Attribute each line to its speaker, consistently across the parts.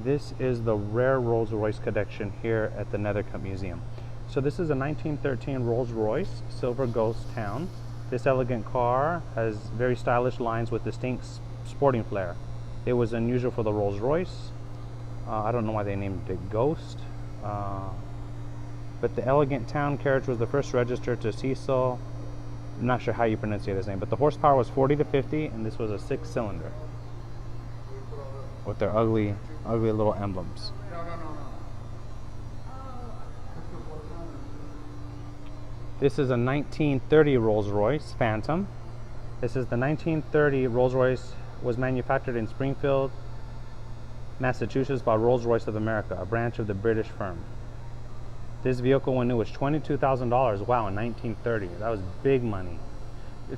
Speaker 1: This is the rare Rolls Royce collection here at the Nethercutt Museum. So this is a 1913 Rolls Royce Silver Ghost Town. This elegant car has very stylish lines with distinct sporting flair. It was unusual for the Rolls Royce. I don't know why they named it Ghost. But the elegant town carriage was the first registered to Cecil. I'm not sure how you pronounce his name, but the horsepower was 40 to 50, and this was a 6-cylinder with their ugly little emblems. This is a 1930 Rolls Royce Phantom. This is the 1930 Rolls Royce, was manufactured in Springfield, Massachusetts by Rolls Royce of America, a branch of the British firm. This vehicle when new was $22,000. Wow, in 1930. That was big money.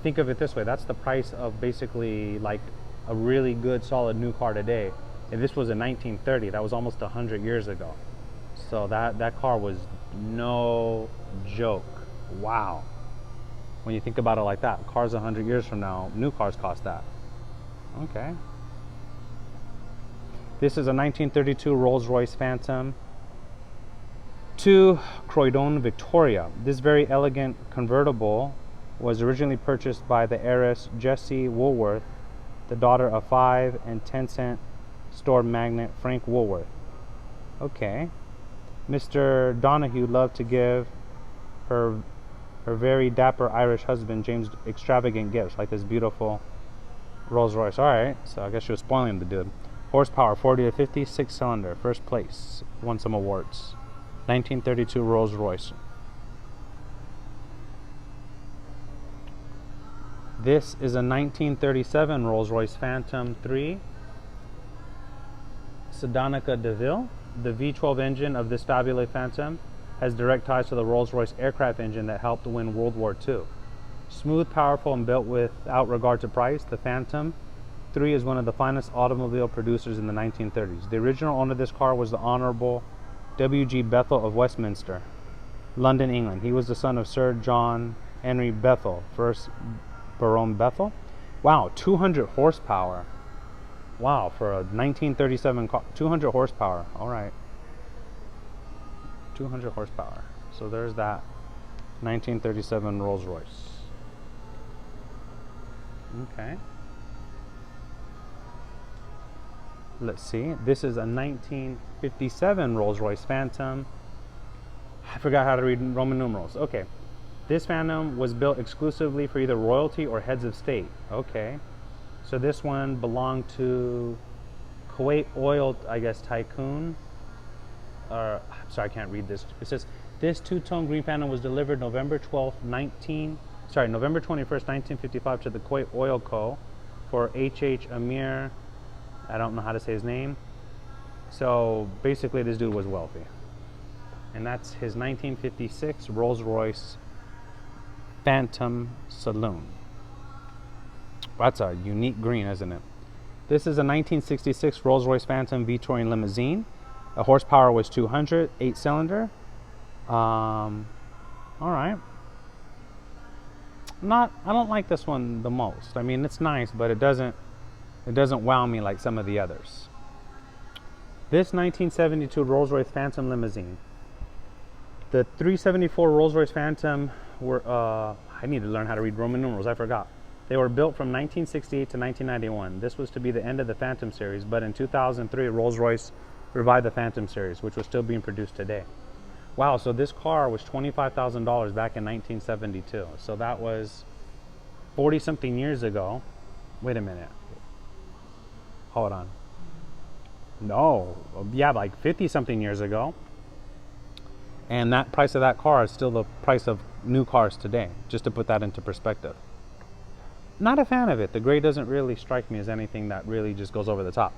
Speaker 1: Think of it this way, that's the price of basically like a really good solid new car today. And this was in 1930. That was almost 100 years ago. So that car was no joke. Wow. When you think about it like that, cars 100 years from now, new cars cost that. Okay. This is a 1932 Rolls Royce Phantom to Croydon, Victoria. This very elegant convertible was originally purchased by the heiress Jessie Woolworth, the daughter of 5 and 10-cent store magnate Frank Woolworth. Okay. Mr. Donahue loved to give her very dapper Irish husband James extravagant gifts like this beautiful Rolls Royce. Alright, so I guess she was spoiling the dude. Horsepower 40 to 50, 6-cylinder, first place, won some awards. 1932 Rolls Royce. This is a 1937 Rolls Royce Phantom 3 Sedanica DeVille. The V12 engine of this fabulous Phantom has direct ties to the Rolls Royce aircraft engine that helped win World War II. Smooth, powerful, and built without regard to price, the Phantom 3 is one of the finest automobile producers in the 1930s. The original owner of this car was the Honorable W.G. Bethel of Westminster, London, England. He was the son of Sir John Henry Bethel, first Baron Bethel. Wow, 200 horsepower. Wow, for a 1937 car, 200 horsepower. All right. 200 horsepower. So there's that 1937 Rolls Royce. Okay. Let's see. This is a 1957 Rolls Royce Phantom. I forgot how to read Roman numerals. Okay. This Phantom was built exclusively for either royalty or heads of state. Okay. So this one belonged to Kuwait oil, I guess, tycoon. I'm sorry, I can't read this. It says, this two-tone green Phantom was delivered November 21st, 1955 to the Kuwait Oil Co. for H.H. Amir. I don't know how to say his name. So basically this dude was wealthy. And that's his 1956 Rolls Royce Phantom Saloon. That's a unique green, isn't it? This is a 1966 Rolls Royce Phantom Victorian Limousine. The horsepower was 200, 8-cylinder. All right. I don't like this one the most. I mean, it's nice, but it doesn't wow me like some of the others. This 1972 Rolls Royce Phantom Limousine. The 374 Rolls Royce Phantom were, I need to learn how to read Roman numerals, I forgot. They were built from 1968 to 1991. This was to be the end of the Phantom series, but in 2003, Rolls Royce revived the Phantom series, which was still being produced today. Wow, so this car was $25,000 back in 1972. So that was 40-something years ago. Wait a minute. Hold on. No, yeah, like 50-something years ago. And that price of that car is still the price of new cars today, just to put that into perspective. Not a fan of it. The gray doesn't really strike me as anything that really just goes over the top.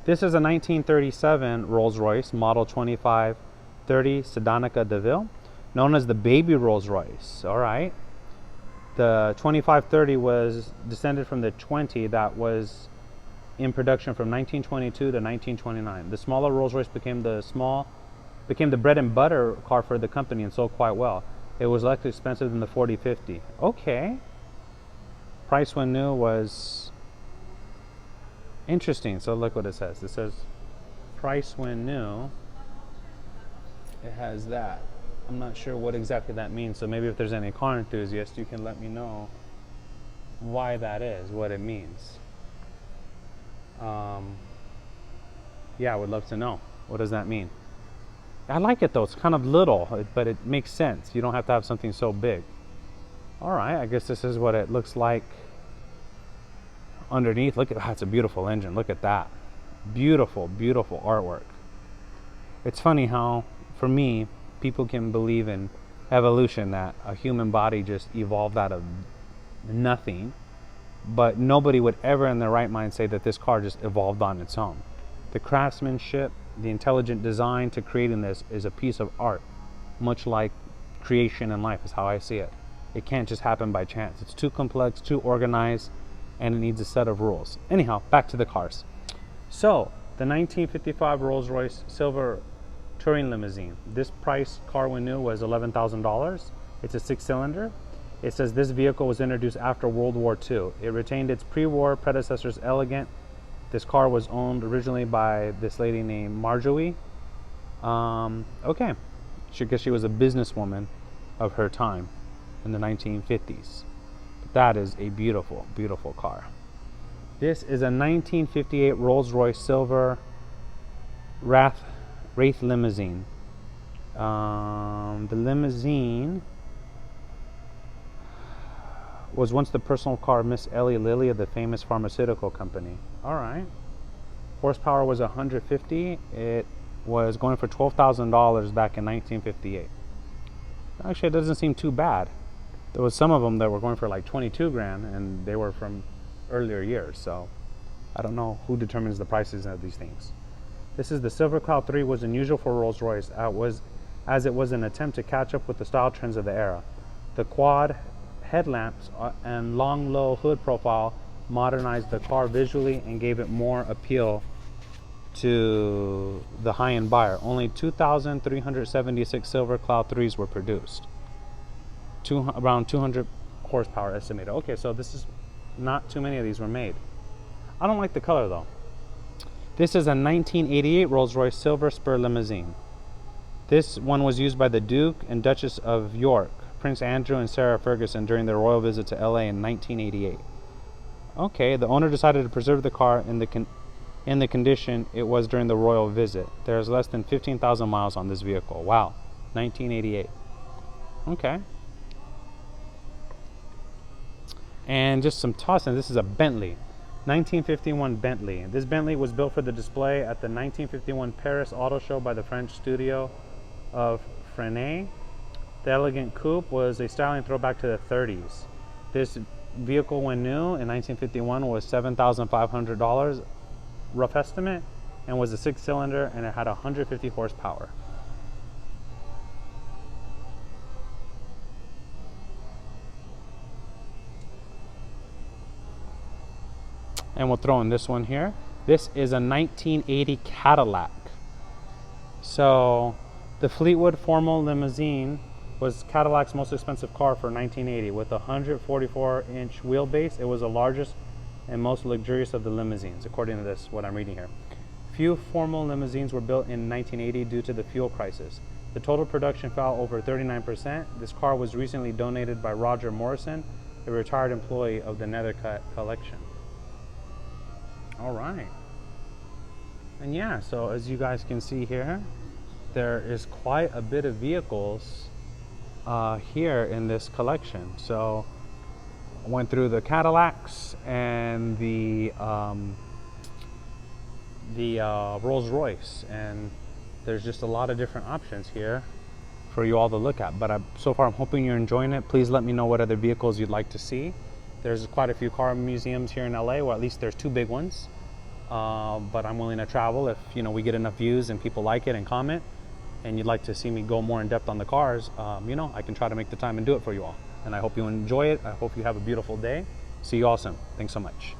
Speaker 1: This is a 1937 Rolls Royce Model 2530 Sedanica DeVille, known as the baby Rolls Royce. All right. The 2530 was descended from the 20 that was in production from 1922 to 1929. The smaller Rolls Royce became the bread and butter car for the company and sold quite well. It was less expensive than the 4050. Okay. Price when new was interesting. So look what it says. It says price when new. It has that. I'm not sure what exactly that means, so maybe if there's any car enthusiast, you can let me know why that is, what it means. Yeah, I would love to know. What does that mean? I like it though. It's kind of little, but it makes sense. You don't have to have something so big. All right, I guess this is what it looks like underneath. Look at that. It's a beautiful engine. Look at that. Beautiful, beautiful artwork. It's funny how, for me, people can believe in evolution, that a human body just evolved out of nothing, but nobody would ever in their right mind say that this car just evolved on its own. The craftsmanship, the intelligent design to creating this is a piece of art, much like creation in life is how I see it. It can't just happen by chance. It's too complex, too organized, and it needs a set of rules. Anyhow, back to the cars. So, the 1955 Rolls-Royce Silver Touring Limousine. This price car when new was $11,000. It's a 6-cylinder. It says this vehicle was introduced after World War II. It retained its pre-war predecessor's elegant. This car was owned originally by this lady named Marjorie. Okay, I guess she was a businesswoman of her time in the 1950s. But that is a beautiful, beautiful car. This is a 1958 Rolls-Royce Silver Wraith Limousine. The Limousine was once the personal car of Miss Ellie Lilly of the famous pharmaceutical company. All right. Horsepower was 150. It was going for $12,000 back in 1958. Actually, it doesn't seem too bad. There was some of them that were going for like 22 grand, and they were from earlier years. So I don't know who determines the prices of these things. This is the Silver Cloud 3. Was unusual for Rolls-Royce, as it was an attempt to catch up with the style trends of the era. The quad headlamps and long low hood profile modernized the car visually and gave it more appeal to the high-end buyer. Only 2,376 Silver Cloud 3s were produced. Around 200 horsepower estimated. Okay, so this is not too many of these were made. I don't like the color though. This is a 1988 Rolls-Royce Silver Spur Limousine. This one was used by the Duke and Duchess of York, Prince Andrew and Sarah Ferguson during their royal visit to LA in 1988. Okay, the owner decided to preserve the car in the condition it was during the royal visit. There's less than 15,000 miles on this vehicle. Wow, 1988. Okay. And just some tossing. This is a Bentley, 1951 Bentley. This Bentley was built for the display at the 1951 Paris Auto Show by the French studio of Fresnay. The elegant coupe was a styling throwback to the 30s. This vehicle, when new in 1951, was $7,500, rough estimate, and was a 6-cylinder, and it had 150 horsepower. And we'll throw in this one here. This is a 1980 Cadillac. So the Fleetwood Formal Limousine was Cadillac's most expensive car for 1980. With a 144-inch wheelbase, it was the largest and most luxurious of the limousines, according to this, what I'm reading here. Few formal limousines were built in 1980 due to the fuel crisis. The total production fell over 39%. This car was recently donated by Roger Morrison, a retired employee of the Nethercutt Collection. All right. And yeah, so as you guys can see here, there is quite a bit of vehicles here in this collection. So I went through the Cadillacs and the Rolls-Royce, and there's just a lot of different options here for you all to look at. But so far I'm hoping you're enjoying it. Please let me know what other vehicles you'd like to see. There's quite a few car museums here in LA, or at least there's 2 big ones. But I'm willing to travel if we get enough views and people like it and comment, and you'd like to see me go more in depth on the cars. I can try to make the time and do it for you all. And I hope you enjoy it. I hope you have a beautiful day. See you all soon. Thanks so much.